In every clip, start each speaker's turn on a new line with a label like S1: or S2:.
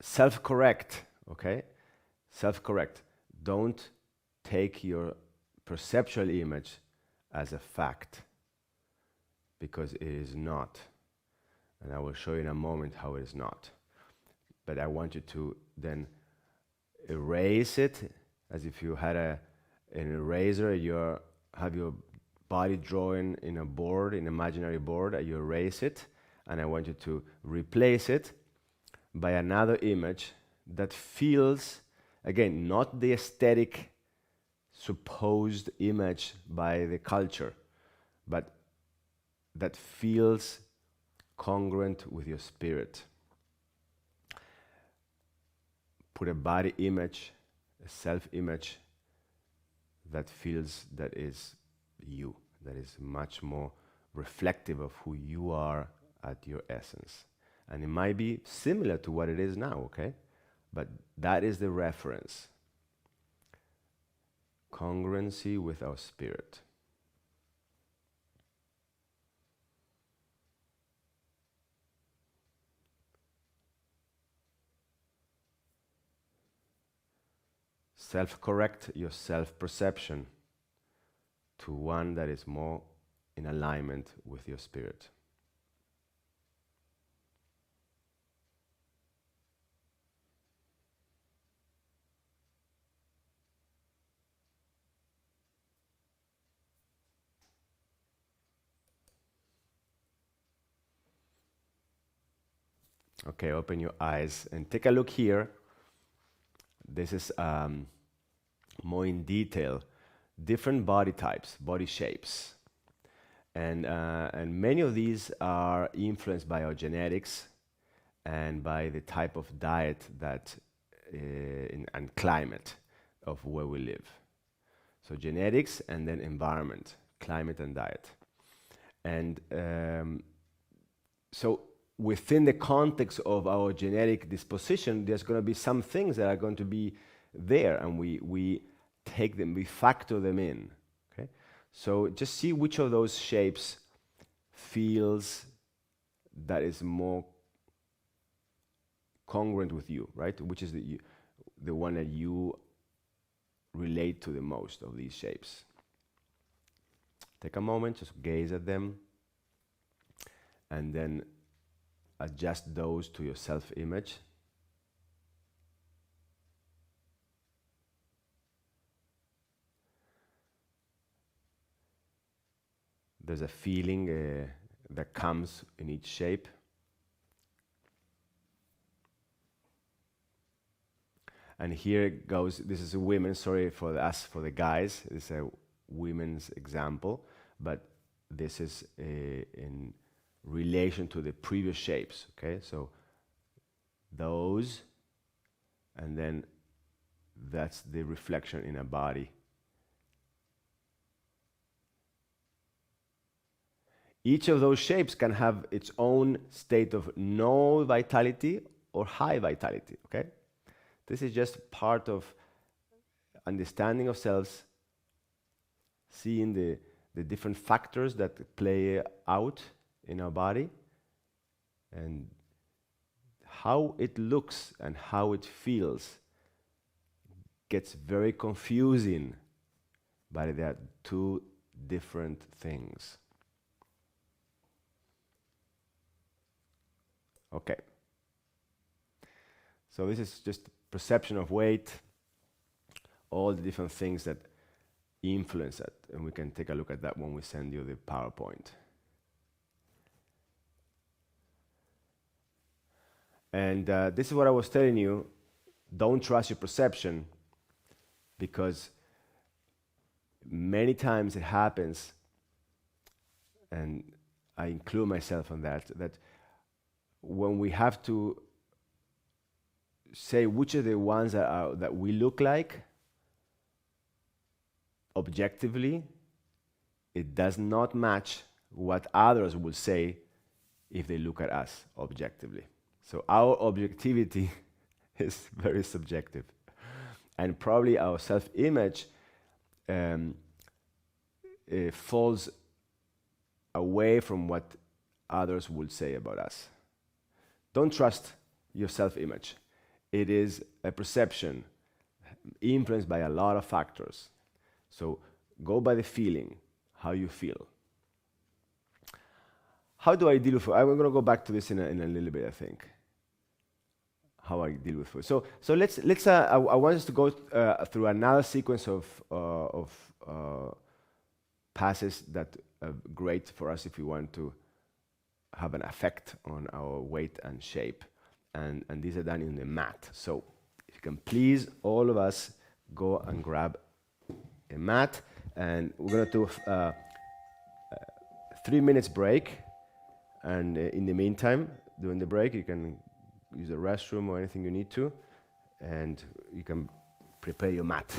S1: self-correct, okay? Self-correct. Don't take your perceptual image as a fact, because it is not. And I will show you in a moment how it is not. But I want you to then erase it as if you had an eraser. You have your body drawing in a board, an imaginary board, and you erase it. And I want you to replace it by another image that feels, again, not the aesthetic supposed image by the culture, but that feels congruent with your spirit. Put a body image, a self-image that feels that is you, that is much more reflective of who you are at your essence. And it might be similar to what it is now, okay? But that is the reference. Congruency with our spirit. Self-correct your self-perception to one that is more in alignment with your spirit. Okay, open your eyes and take a look here. This is more in detail, different body types, body shapes. And many of these are influenced by our genetics and by the type of diet that and climate of where we live. So genetics and then environment, climate and diet. And so within the context of our genetic disposition, there's going to be some things that are going to be there, and we take them, we factor them in. Okay, so just see which of those shapes feels that is more congruent with you, right? Which is the one that you relate to the most of these shapes. Take a moment, just gaze at them, and then adjust those to your self-image. There's a feeling that comes in each shape. And here it goes. This is a women, sorry for us, for the guys. It's a women's example, but this is in relation to the previous shapes, okay? So those, and then that's the reflection in a body. Each of those shapes can have its own state of no vitality or high vitality, okay? This is just part of understanding ourselves, seeing the different factors that play out in our body, and how it looks and how it feels gets very confusing, but they are two different things. Okay. So this is just perception of weight, all the different things that influence it, and we can take a look at that when we send you the PowerPoint. And this is what I was telling you, don't trust your perception, because many times it happens, and I include myself on that when we have to say which are the ones that we look like, objectively, it does not match what others will say if they look at us objectively. So our objectivity is very subjective. And probably our self-image falls away from what others would say about us. Don't trust your self-image. it is a perception influenced by a lot of factors. So go by the feeling, how you feel. How do I deal with food? I'm going to go back to this in a little bit, I think. How I deal with food. So let's. I want us to go through another sequence of passes that are great for us if we want to have an effect on our weight and shape. And these are done in the mat. So if you can please, all of us, go and grab a mat. And we're going to do a 3 minutes break. And in the meantime, during the break, you can use the restroom or anything you need to. And you can prepare your mat.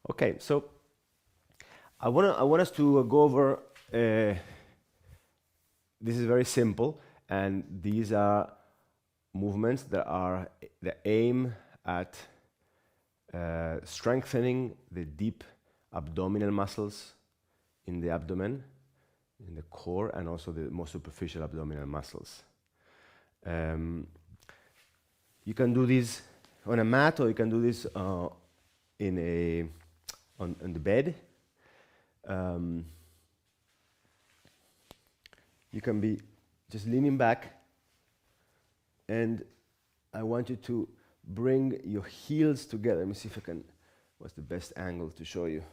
S1: Okay, so I want us to go over. This is very simple, and these are movements that aim at strengthening the deep abdominal muscles in the abdomen, in the core, and also the more superficial abdominal muscles. You can do this on a mat, or you can do this on the bed. You can be just leaning back, and I want you to bring your heels together. Let me see if I can, what's the best angle to show you.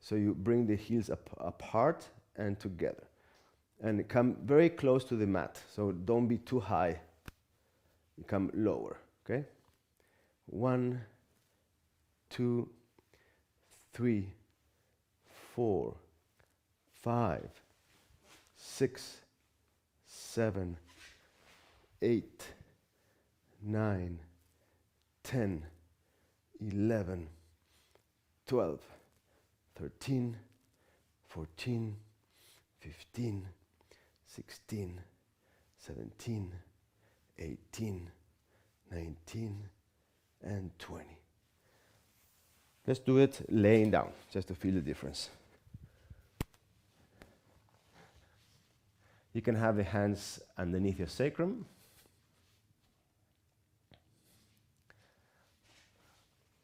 S1: So you bring the heels apart and together, and come very close to the mat. So don't be too high. You come lower, okay? 1, 2, 3, 4, 5, 6, 7, 8, 9, 10, 11, 12, 13, 14, 15, 16, 17, 18, 19, and 20. Let's do it laying down, just to feel the difference. You can have the hands underneath your sacrum.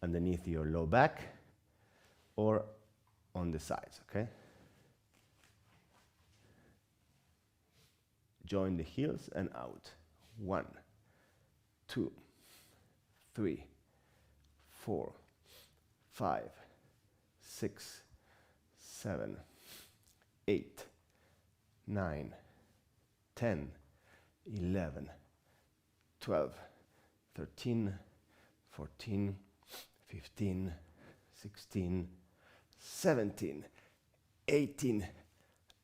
S1: Underneath your low back, or on the sides, okay? Join the heels and out. 1, 2, 3, 4, 5, 6, 7, 8, 9, 10, 11, 12, 13, 14, 15, 16, 17, 18,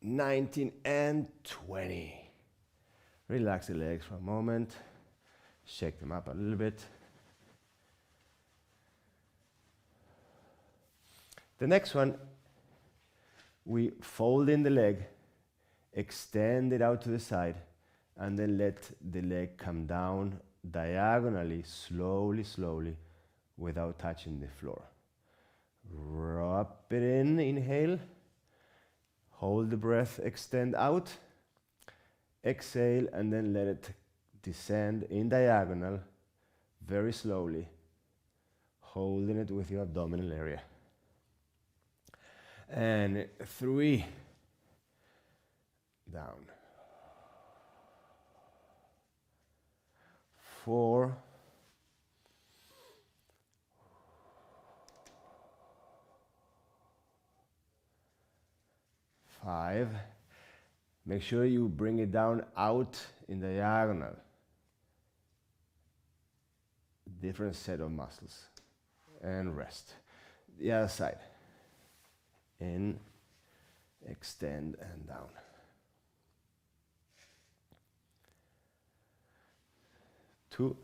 S1: 19, and 20. Relax the legs for a moment. Shake them up a little bit. The next one, we fold in the leg, extend it out to the side, and then let the leg come down diagonally, slowly, slowly, without touching the floor. Drop it in, inhale, hold the breath, extend out, exhale, and then let it descend in diagonal, very slowly, holding it with your abdominal area. And 3, down. 4, 5. Make sure you bring it down out in diagonal. Different set of muscles. And rest. The other side. In, extend, and down. 2.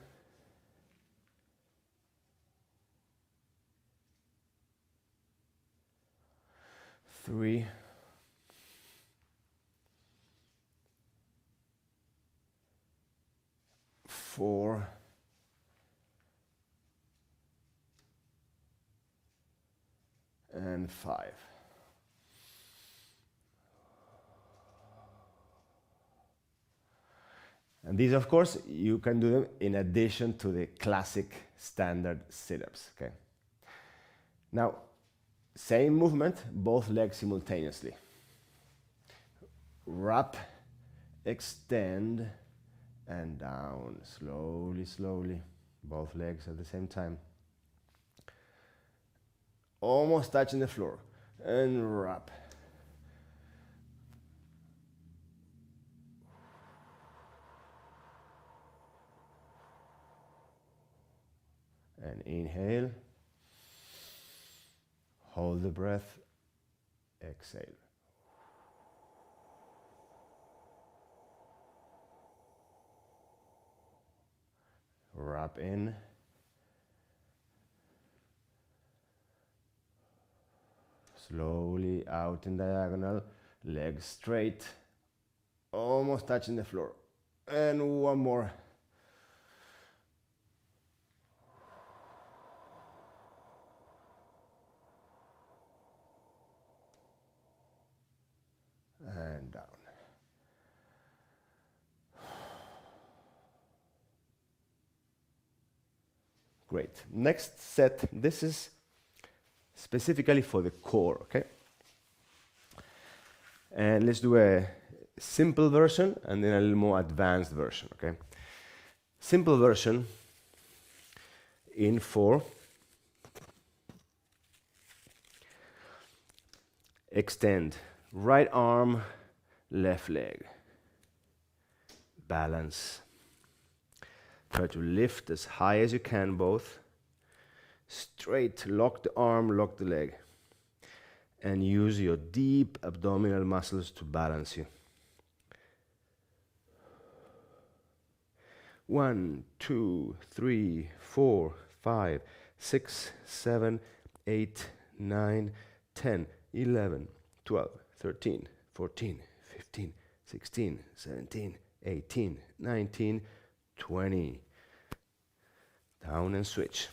S1: 3. 4. And 5. And these, of course, you can do them in addition to the classic standard sit-ups, okay? Now, same movement, both legs simultaneously. Wrap, extend, and down, slowly, slowly, both legs at the same time. Almost touching the floor, and wrap. And inhale, hold the breath, exhale. Wrap in. Slowly out in diagonal, legs straight, almost touching the floor. And one more. And down. Great. Next set. This is specifically for the core, okay? And let's do a simple version and then a little more advanced version, okay? Simple version in 4. Extend. Right arm, left leg. Balance. Try to lift as high as you can, both. Straight, lock the arm, lock the leg. And use your deep abdominal muscles to balance you. 1, 2, 3, 4, 5, 6, 7, 8, 9, 10, 11, 12, 13, 14, 15, 16, 17, 18, 19, 20. Down and switch.